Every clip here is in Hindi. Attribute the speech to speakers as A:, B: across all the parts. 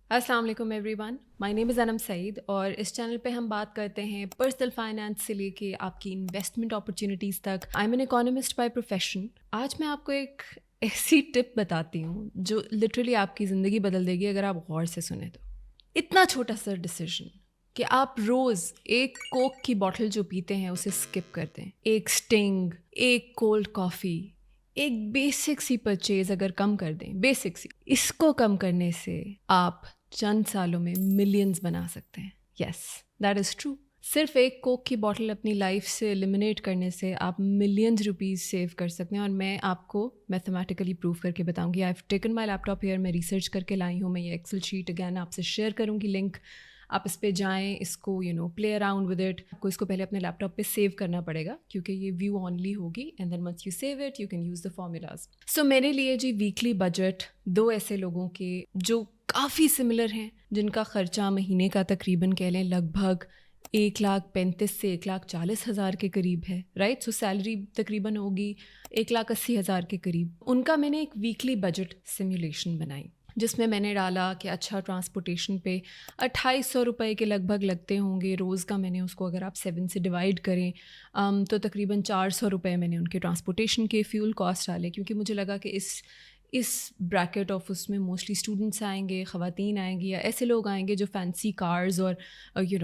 A: अस्सलाम वालेकुम everyone, my name is Anam Saeed और इस चैनल पे हम बात करते हैं पर्सनल फाइनेंस से लेके आपकी इन्वेस्टमेंट अपॉर्चुनिटीज़ तक। I am an economist by profession. आज मैं आपको एक ऐसी टिप बताती हूँ जो लिटरली आपकी ज़िंदगी बदल देगी अगर आप गौर से सुने तो। इतना छोटा सा डिसीजन कि आप रोज़ एक कोक की बॉटल जो पीते हैं उसे स्किप कर दें, एक स्टिंग, एक कोल्ड कॉफ़ी, एक बेसिक सी परचेज अगर कम कर दें, बेसिक सी, इसको कम करने से आप चंद सालों में मिलियंस बना सकते हैं। Yes, that is true. सिर्फ एक कोक की बॉटल अपनी लाइफ से एलिमिनेट करने से आप मिलियंस रुपीस सेव कर सकते हैं और मैं आपको मैथमेटिकली प्रूव करके बताऊंगी। I have taken my laptop here, मैं रिसर्च करके लाई हूँ। मैं ये एक्सेल शीट अगैन आपसे शेयर करूँगी लिंक, आप इस पे जाएं, इसको प्ले अराउंड विद इट। आपको इसको पहले अपने लैपटॉप पे सेव करना पड़ेगा क्योंकि ये व्यू ऑनली होगी and then once you save it you can use the formulas. So मेरे लिए जी वीकली बजट दो ऐसे लोगों के जो काफ़ी सिमिलर हैं, जिनका ख़र्चा महीने का तकरीबन कह लें लगभग 1,35,000 से 1,40,000 के करीब है, राइट। सो सैलरी तकरीबन होगी 1,80,000 के करीब। उनका मैंने एक वीकली बजट सिमुलेशन बनाई जिसमें मैंने डाला कि अच्छा ट्रांसपोर्टेशन पे 2,800 रुपये के लगभग लगते होंगे रोज़ का। मैंने उसको अगर आप 7 से डिवाइड करें तो तकरीबन 400 रुपये मैंने उनके ट्रांसपोर्टेशन के फ्यूल कॉस्ट डाले, क्योंकि मुझे लगा कि इस ब्रैकेट ऑफ उसमें मोस्टली स्टूडेंट्स आएंगे, ख़वातीन आएंगी या ऐसे लोग आएंगे जो फैंसी कार्स और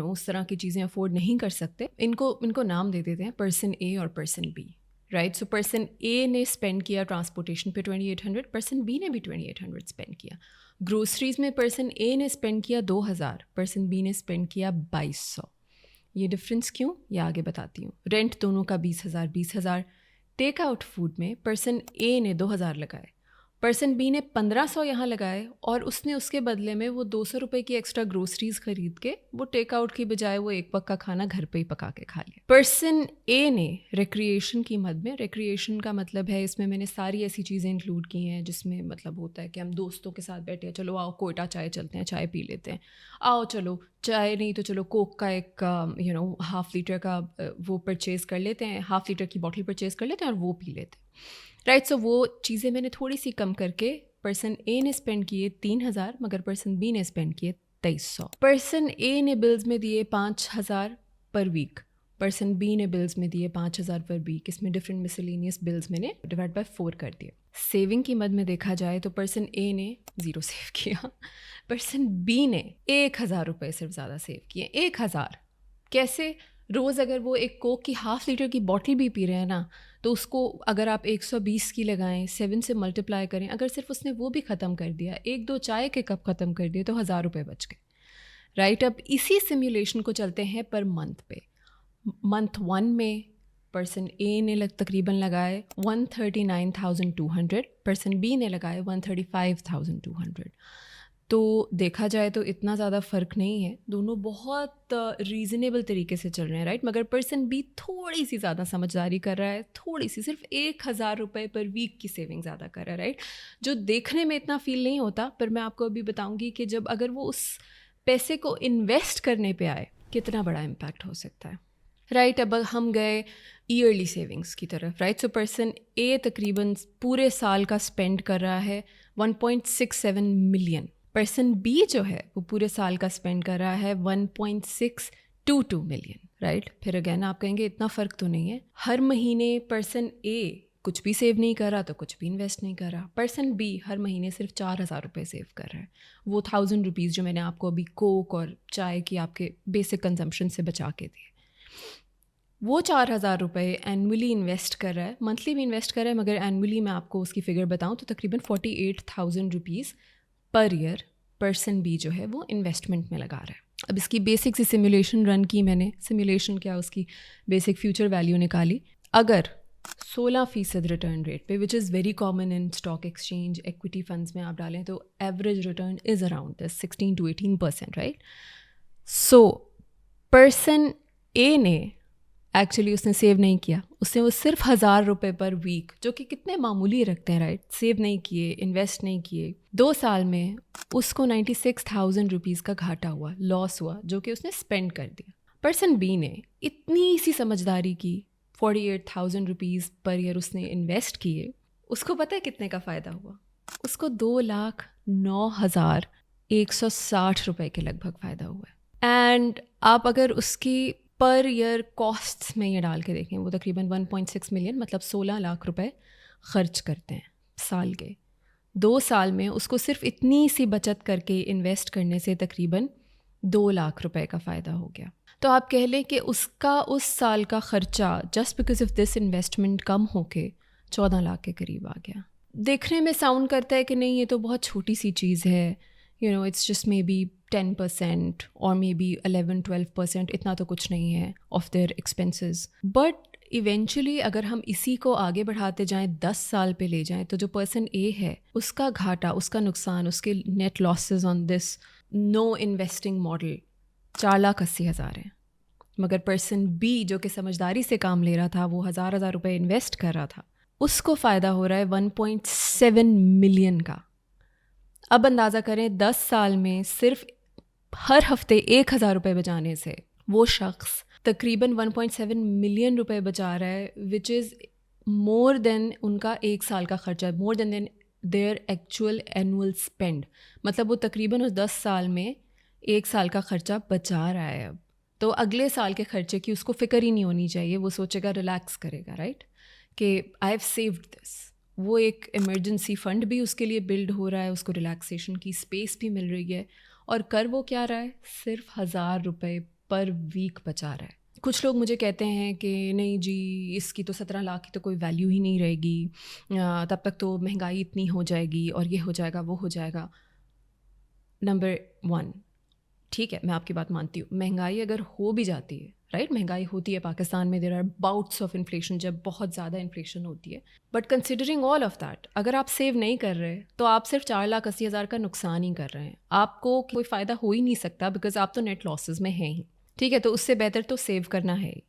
A: उस तरह की चीज़ें अफोर्ड नहीं कर सकते। इनको नाम दे देते हैं पर्सन ए और person B, right. So person A ने स्पेंड किया ट्रांसपोर्टेशन पे 2,800, पर्सन बी ने भी 2,800 स्पेंड किया। ग्रोसरीज में पर्सन ए ने स्पेंड किया 2,000, पर्सन बी ने स्पेंड किया 2,200। ये डिफरेंस क्यों, ये आगे बताती हूँ। रेंट दोनों का 20,000। टेक आउट फूड में पर्सन ए ने 2,000 लगाए, पर्सन बी ने 1,500 यहाँ लगाए और उसने उसके बदले में वो 200 रुपये की एक्स्ट्रा ग्रोसरीज खरीद के वो टेक आउट की बजाय वो एक वक्त का खाना घर पे ही पका के खा लिया। पर्सन ए ने रिक्रिएशन की मद में, रिक्रिएशन का मतलब है इसमें मैंने सारी ऐसी चीज़ें इंक्लूड की हैं जिसमें मतलब होता है कि हम दोस्तों के साथ बैठे हैं, चलो आओ कोयटा चाय चलते हैं, चाय पी लेते हैं, आओ चलो चाय नहीं तो चलो कोक का एक हाफ लीटर का वो परचेज़ कर लेते हैं, हाफ लीटर की बॉटल परचेज़ कर लेते हैं और वो पी लेते हैं, राइट। सो वो चीज़ें मैंने थोड़ी सी कम करके पर्सन ए ने स्पेंड किए 3,000 मगर पर्सन बी ने स्पेंड किए 2,300। पर्सन ए ने बिल्स में दिए 5,000 पर वीक, पर्सन बी ने बिल्स में दिए 5,000 पर वीक। इसमें डिफरेंट मिसलेनियस बिल्स मैंने डिवाइड बाय 4 कर दिए। सेविंग की मद में देखा जाए तो पर्सन ए ने 0 सेव किया, पर्सन बी ने 1,000 रुपये सिर्फ ज़्यादा सेव किए। 1,000 कैसे? रोज़ अगर वो एक कोक की हाफ लीटर की बॉटल भी पी रहे हैं ना, तो उसको अगर आप 120 की लगाएं, 7 से मल्टीप्लाई करें, अगर सिर्फ उसने वो भी ख़त्म कर दिया, 1-2 चाय के कप ख़त्म कर दिए, तो 1,000 रुपये बच गए, राइट। अब इसी सिमुलेशन को चलते हैं पर मंथ पे। मंथ 1 में पर्सन ए ने तकरीबन लगाए 139,200, पर्सन बी ने लगाए 135,200। तो देखा जाए तो इतना ज़्यादा फ़र्क नहीं है, दोनों बहुत रीज़नेबल तरीके से चल रहे हैं, राइट। मगर पर्सन बी थोड़ी सी ज़्यादा समझदारी कर रहा है, थोड़ी सी, सिर्फ 1,000 रुपये पर वीक की सेविंग ज़्यादा कर रहा है, राइट। जो देखने में इतना फ़ील नहीं होता, पर मैं आपको अभी बताऊंगी कि जब अगर वो उस पैसे को इन्वेस्ट करने पे आए कितना बड़ा इम्पैक्ट हो सकता है, राइट। अब हम गए ईयरली सेविंग्स की तरफ, राइट। सो पर्सन ए तकरीबन पूरे साल का स्पेंड कर रहा है 1.67 मिलियन, पर्सन बी जो है वो पूरे साल का स्पेंड कर रहा है 1.622 मिलियन, राइट। फिर अगेन आप कहेंगे इतना फ़र्क तो नहीं है। हर महीने पर्सन ए कुछ भी सेव नहीं कर रहा तो कुछ भी इन्वेस्ट नहीं कर रहा, पर्सन बी हर महीने सिर्फ 4,000 रुपये सेव कर रहा है। वो 1,000 रुपीज़ जो मैंने आपको अभी कोक और चाय की आपके बेसिक कंजम्पशन से बचा के दिए, वो 4,000 रुपये एनुअली इन्वेस्ट कर रहा है, मंथली भी इन्वेस्ट कर रहा है, मगर एनुअली मैं आपको उसकी फ़िगर बताऊं तो तकरीबन 48,000 rupees per year person B जो है वो इन्वेस्टमेंट में लगा रहा है। अब इसकी बेसिक सी सिमुलेशन रन की मैंने, सिमुलेशन क्या, उसकी बेसिक फ्यूचर वैल्यू निकाली। अगर 16% रिटर्न रेट पे, which is very common in stock exchange, equity funds में आप डालें तो average return is around 16 to 18%, right. So person A ने एक्चुअली उसने सेव नहीं किया, उसने वो सिर्फ 1,000 रुपये पर वीक, जो कि कितने मामूली रखते हैं, राइट, सेव नहीं किए, इन्वेस्ट नहीं किए। 2 साल में उसको 96,000 रुपीज़ का घाटा हुआ, लॉस हुआ, जो कि उसने स्पेंड कर दिया। पर्सन बी ने इतनी सी समझदारी की, 48,000 रुपीज़ पर ईयर उसने इन्वेस्ट किए, उसको पता है कितने का फ़ायदा हुआ? उसको 2,09,000 160 रुपए के लगभग फ़ायदा हुआ है। एंड आप अगर उसकी पर ईयर कॉस्ट्स में ये डाल के देखें, वो तकरीबन 1.6 मिलियन मतलब 16 लाख रुपए खर्च करते हैं साल के। 2 साल में उसको सिर्फ इतनी सी बचत करके इन्वेस्ट करने से तकरीबन 2 लाख रुपए का फ़ायदा हो गया। तो आप कह लें कि उसका उस साल का ख़र्चा just because of this investment कम होके 14 लाख के करीब आ गया। देखने में साउंड करता है कि नहीं ये तो बहुत छोटी सी चीज़ है, you know it's just may be 10% और मे बी 11-12%, इतना तो कुछ नहीं है of their expenses. But eventually अगर हम इसी को आगे बढ़ाते जाएं, 10 साल पे ले जाएं, तो जो पर्सन ए है उसका घाटा, उसका नुकसान, उसके net losses on this no investing model 4,80,000 है। मगर पर्सन बी जो कि समझदारी से काम ले रहा था, वो हज़ार रुपए इन्वेस्ट कर रहा था, उसको फ़ायदा हो रहा है 1.7 मिलियन का। अब अंदाज़ा करें 10 साल में सिर्फ हर हफ्ते 1,000 रुपये बचाने से वो शख्स तकरीबन 1.7 मिलियन रुपए बचा रहा है, विच इज़ मोर देन उनका 1 साल का खर्चा, more than their actual annual spend. मतलब वो तकरीबन उस 10 साल में 1 साल का खर्चा बचा रहा है। अब तो अगले साल के खर्चे की उसको फ़िक्र ही नहीं होनी चाहिए, वो सोचेगा, रिलैक्स करेगा, राइट, कि आई हैव सेव्ड दिस। वो एक इमरजेंसी फ़ंड भी उसके लिए बिल्ड हो रहा है, उसको रिलैक्सेशन की स्पेस भी मिल रही है, और कर वो क्या रहा है, सिर्फ 1,000 रुपये पर वीक बचा रहा है। कुछ लोग मुझे कहते हैं कि नहीं जी, इसकी तो 17 लाख की तो कोई वैल्यू ही नहीं रहेगी, तब तक तो महंगाई इतनी हो जाएगी और ये हो जाएगा वो हो जाएगा। नंबर 1, ठीक है, मैं आपकी बात मानती हूँ, महंगाई अगर हो भी जाती है, राइट, महंगाई होती है पाकिस्तान में, there are bouts of inflation, जब बहुत ज़्यादा इन्फ्लेशन होती है, but considering all of that, अगर आप सेव नहीं कर रहे तो आप सिर्फ 4,80,000 का नुकसान ही कर रहे हैं, आपको कोई फ़ायदा हो ही नहीं सकता, बिकॉज आप तो नेट लॉसेस में हैं ही। ठीक है, तो उससे बेहतर तो सेव करना है ही।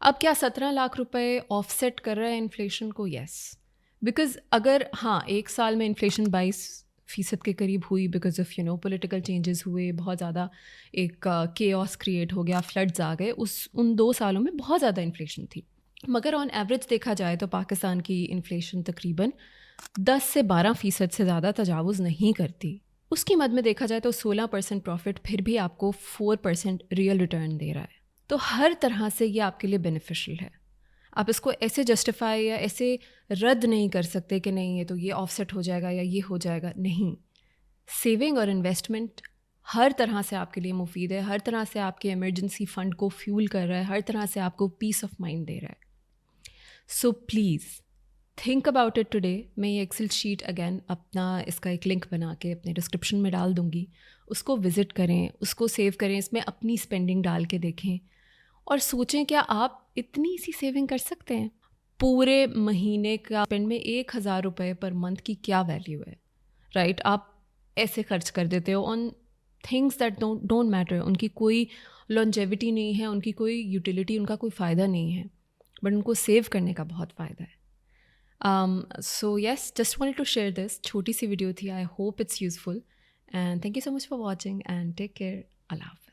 A: अब क्या 17 लाख रुपए ऑफसेट कर रहा है इन्फ्लेशन को? यस, बिकॉज अगर हाँ 1 साल में इन्फ्लेशन 22% के करीब हुई बिकॉज ऑफ पॉलिटिकल चेंजेस हुए, बहुत ज़्यादा एक केओस क्रिएट हो गया, फ्लड्स आ गए, उन 2 सालों में बहुत ज़्यादा इन्फ्लेशन थी। मगर ऑन एवरेज देखा जाए तो पाकिस्तान की इन्फ्लेशन तकरीबन 10 से 12% से ज़्यादा तजावुज़ नहीं करती। उसकी मद में देखा जाए तो 16% प्रॉफिट फिर भी आपको 4% रियल रिटर्न दे रहा है। तो हर तरह से ये आपके लिए बेनिफिशियल है। आप इसको ऐसे जस्टिफाई या ऐसे रद्द नहीं कर सकते कि नहीं ये तो ये ऑफसेट हो जाएगा या ये हो जाएगा। नहीं, सेविंग और इन्वेस्टमेंट हर तरह से आपके लिए मुफीद है, हर तरह से आपके इमरजेंसी फ़ंड को फ्यूल कर रहा है, हर तरह से आपको पीस ऑफ माइंड दे रहा है। So please think about it today. मैं ये एक्सेल शीट अगेन अपना इसका एक लिंक बना के अपने डिस्क्रिप्शन में डाल दूँगी, उसको विज़िट करें, उसको सेव करें, इसमें अपनी स्पेंडिंग डाल के देखें और सोचें क्या आप इतनी सी सेविंग कर सकते हैं। पूरे महीने का स्पेंड में 1,000 रुपये पर मंथ की क्या वैल्यू है, राइट? आप ऐसे खर्च कर देते हो on things that don't matter, उनकी कोई लॉन्जेविटी नहीं है, उनकी कोई यूटिलिटी, उनका कोई फ़ायदा नहीं है, बट उनको सेव करने का बहुत फ़ायदा है। So yes, just wanted to share this, छोटी सी वीडियो थी, I hope it's useful and thank you so much for watching and take care. अल्लाह हाफ़िज़।